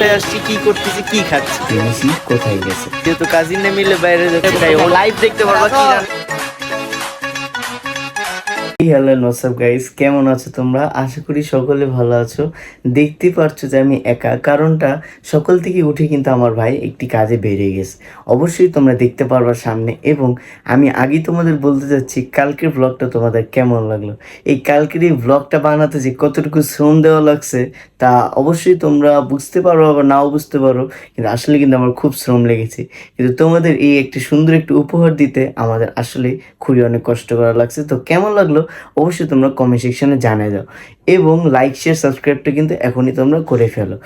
কোথায় আসছি, কি করতেছি, কি খাচ্ছি, মিশি কোথায় গেছে। যেহেতু কাজিনে মিলে বাইরে যাচ্ছে তাই ও লাইভ দেখতে পারবা কি হ্যালো হোয়াটসঅ্যাপ গাইস, কেমন আছো তোমরা? আশা করি সকলে ভালো আছো। দেখতে পারছো যে আমি একা, কারণটা সকাল থেকে উঠে কিন্তু আমার ভাই একটি কাজে বেরিয়ে গেছে। অবশ্যই তোমরা দেখতে পারবা সামনে। এবং আমি আগেই তোমাদের বলতে চাচ্ছি কালকের ব্লগটা তোমাদের কেমন লাগলো। এই কালকের এই ব্লগটা বানাতে যে কতটুকু শ্রম দেওয়া লাগছে তা অবশ্যই তোমরা বুঝতে পারো, আবার নাও বুঝতে পারো, কিন্তু আসলে কিন্তু আমার খুব শ্রম লেগেছে। কিন্তু তোমাদের এই একটি সুন্দর একটি উপহার দিতে আমাদের আসলে খুবই অনেক কষ্ট করা লাগছে। তো কেমন লাগলো অবশ্যই তোমরা কমেন্ট সেকশনে জানিয়ে দাও, এবং লাইক শেয়ার সাবস্ক্রাইবটা কিন্তু এখনই তোমরা করে ফেলো।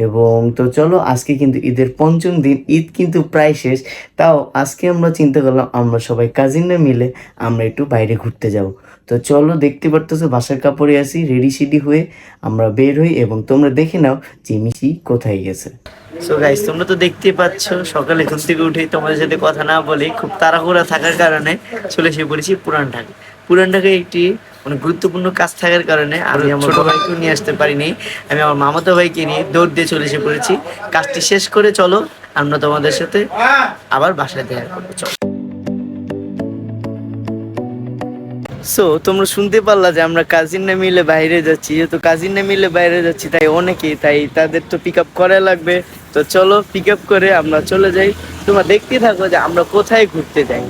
এবং তো চলো, আজকে কিন্তু ঈদের পঞ্চম দিন, ঈদ কিন্তু প্রায় শেষ। তাও আজকে আমরা চিন্তা করলাম আমরা সবাই কাজিনরা মিলে আমরা একটু বাইরে ঘুরতে যাব। তো চলো, দেখতে পারতেছো বাসার কাপড়ে আসি, রেডি সেডি হয়ে আমরা বের হই, এবং তোমরা দেখে নাও যে মিশি কোথায় গেছে। সো গাইস, তোমরা তো দেখতেই পাচ্ছ সকালে ঘুম থেকে উঠেই তোমাদের সাথে কথা না বলে খুব তাড়াহুড়া থাকার কারণে চলে এসে পড়েছি পুরান ঢাকা। পুরান ঢাকায় একটি গুরুত্বপূর্ণ কাজ থাকার কারণে আমি আমার ছোট ভাইকেও নিয়ে আসতে পারিনি, আমি আমার মামাতো ভাইকে নিয়ে দৌড় দিয়ে চলে এসে পড়েছি। কাজটি শেষ করে চলো আমরা তোমাদের সাথে আবার বাসায় দেখা করবো, চলো। সো তোমরা শুনতে পারলা যে আমরা কাজিনরা মিলে বাইরে যাচ্ছি। যেহেতু কাজিনরা মিলে বাইরে যাচ্ছি তাই অনেকেই, তাই তাদের তো পিক আপ করা লাগবে। তো চলো পিক আপ করে আমরা চলে যাই। তোমরা দেখতে থাকো যে আমরা কোথায় ঘুরতে যাই।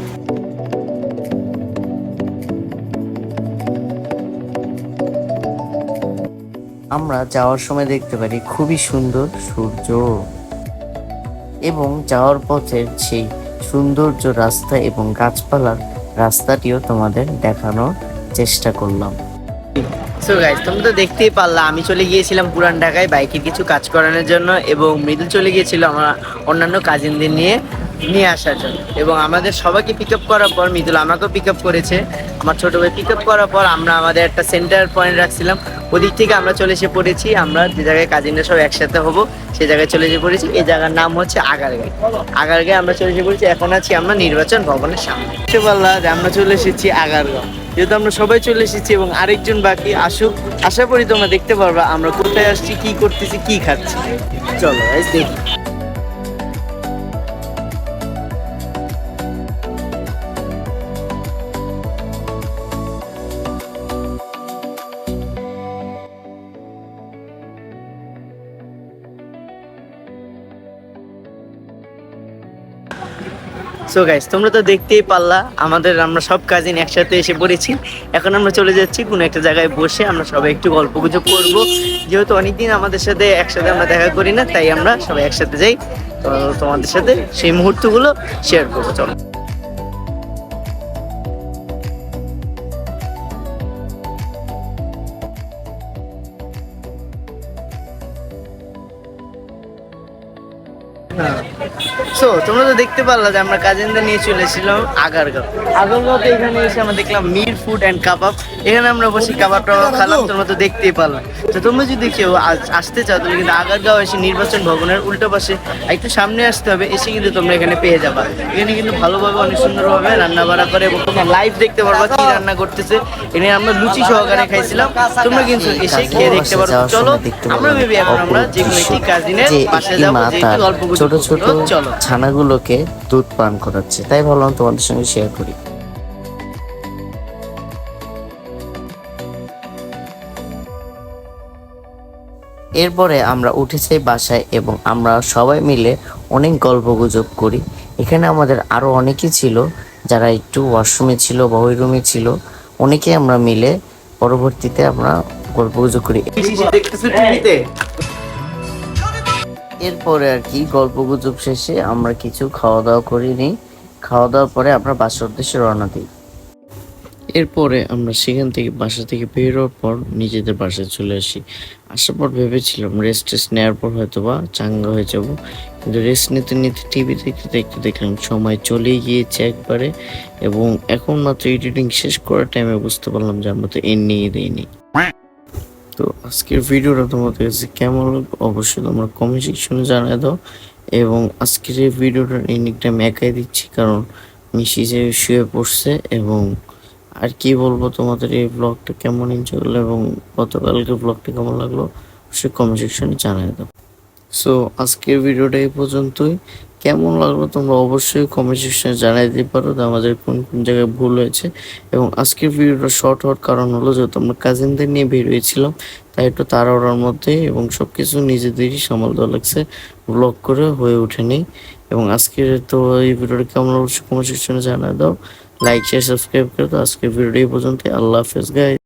আমরা যাওয়ার সময় দেখতে পারি খুবই সুন্দর সূর্য, এবং যাওয়ার পথের সেই সৌন্দর্য রাস্তা এবং গাছপালার রাস্তাটিও তোমাদের দেখানোর চেষ্টা করলাম। সো গাইস, তোমরা তো দেখতেই পারলা আমি চলে গিয়েছিলাম পুরান ঢাকায় বাইকের কিছু কাজ করানোর জন্য, এবং মৃদুল চলে গিয়েছিল আমার অন্যান্য কাজিনদের নিয়ে আসার জন্য। এবং আমাদের সবাইকে পিক আপ করার পর মৃদুল আমাকেও পিক আপ করেছে, আমার ছোট ভাই পিক আপ করার পর আমরা আমাদের একটা সেন্টার পয়েন্ট রাখছিলাম, ওদিক থেকে আমরা চলে এসে পড়েছি। আমরা যে জায়গায় কাজিনরা সব একসাথে হবো সেই জায়গায় চলে এসে পড়েছি। এই জায়গার নাম হচ্ছে আগারগাঁও। আগারগাঁও আমরা চলে এসে পড়েছি, এখন আছি আমরা নির্বাচন ভবনের সামনে। দেখতে পারলা যে আমরা চলে এসেছি আগারগাঁও। যেহেতু আমরা সবাই চলে এসেছি এবং আরেকজন বাকি আসুক, আশা করি তোমরা দেখতে পারবা আমরা কোথায় আসছি, কি করতেছি, কি খাচ্ছি। চলো দেখি। সো গাইস, তোমরা তো দেখতেই পারলা আমরা সব কাজিন একসাথে এসে পড়েছি। এখন আমরা চলে যাচ্ছি কোনো একটা জায়গায় বসে আমরা সবাই একটু গল্প গুজব করবো। যেহেতু অনেকদিন আমাদের সাথে একসাথে আমরা দেখা করি না, তাই আমরা সবাই একসাথে যাই। তো তোমাদের সাথে সেই মুহূর্তগুলো শেয়ার করবো, চলো। সো তোমরা তো দেখতে পারলা যে আমরা কাজিনদের নিয়ে চলে এসেছিলাম আগারগাঁও। আগারগাঁওতে এখানে এসে আমরা দেখলাম মির ফুড অ্যান্ড কাবাব। এখানে আমরা বসে কাবাব টাবাব খেলাম, তোমরা তো দেখতেই পারলাম। তো তোমরা যদি কেউ আসতে চাও তাহলে কিন্তু আগারগাঁও এসে নির্বাচন ভবনের উল্টো পাশে একটু সামনে আসতে হবে, এসে কিন্তু তোমরা এখানে পেয়ে যাবা। এখানে কিন্তু ভালোভাবে অনেক সুন্দরভাবে রান্না বাড়া করে, এবং তোমরা লাইভ দেখতে পারবা কি রান্না করতেছে। এখানে আমরা লুচি সহকারে খাইছিলাম, তোমরা কিন্তু এসে খেয়ে দেখতে পারো। চলো আমরা ভেবে এখন আমরা যে কোনো একটি কাজিনের পাশে যাবো, যে একটু গল্প ছোট ছোট ছানাগুলোকে দুধ পান করাচ্ছে, তাই ভাবলাম তোমাদের সঙ্গে শেয়ার করি। এরপরে আমরা উঠে যাই বাসায়, এবং আমরা সবাই মিলে অনেক গল্প গুজব করি। এখানে আমাদের আরো অনেকেই ছিল যারা একটু ওয়াশরুমে ছিল বা ওই রুমে ছিল, অনেকে আমরা মিলে পরবর্তীতে আমরা গল্প গুজব করি। এরপরে আর কি গল্প গুজব শেষে আমরা কিছু খাওয়া দাওয়া করিনি। খাওয়া দাওয়ার পরে আমরা বাসার উদ্দেশ্যে রওনা দিই। এরপরে আমরা সেখান থেকে বাসা থেকে বের হওয়ার পর নিজেদের বাসায় চলে আসি। আসার পর ভেবেছিলাম রেস্ট নেওয়ার পর হয়তো বা চাঙ্গা হয়ে যাব, কিন্তু রেস্ট নিতে নিতে টিভি দেখতে দেখতে দেখলাম সময় চলেই গিয়েছে একবারে, এবং এখন মাত্র এডিটিং শেষ করার টাইমে বুঝতে পারলাম যে আমরা তো এমনিই দেইনি। তো আজকের ভিডিওটা তোমাদের কাছে কেমন লাগবে অবশ্যই তোমরা কমেন্ট সেকশনে জানিয়ে দাও। এবং আজকের এই ভিডিওটার এন্ডিংটা আমি একাই দিচ্ছি, কারণ মিশি যে শুয়ে পড়ছে। এবং আর কি বলবো, তোমাদের এই ব্লগটা কেমন এনজয় করলো এবং গতকালকে ব্লগটা কেমন লাগলো অবশ্যই কমেন্ট সেকশনে জানিয়ে দাও। সো আজকের ভিডিওটা এই পর্যন্তই। কেমন লাগলো তোমরা অবশ্যই কমেন্ট সেকশনে জানাই দিতে পারো যে আমাদের কোন কোন জায়গায় ভুল হয়েছে। এবং আজকের ভিডিওটা শর্ট হওয়ার কারণ হলো যে তোমরা কাজিনদের নিয়ে বের হয়েছিলাম, তাই একটু তাড়াহুড়োর মধ্যে এবং সব কিছু নিজেদেরই সামাল দেওয়া লাগছে, ব্লগ করে হয়ে ওঠেনি। এবং আজকের তো এই ভিডিওটা কেমন লাগলো কমেন্ট সেকশনে জানাই দাও, লাইক শেয়ার সাবস্ক্রাইব করে দাও। আজকের ভিডিওটা এই পর্যন্ত, আল্লাহ হাফেজ গাইস।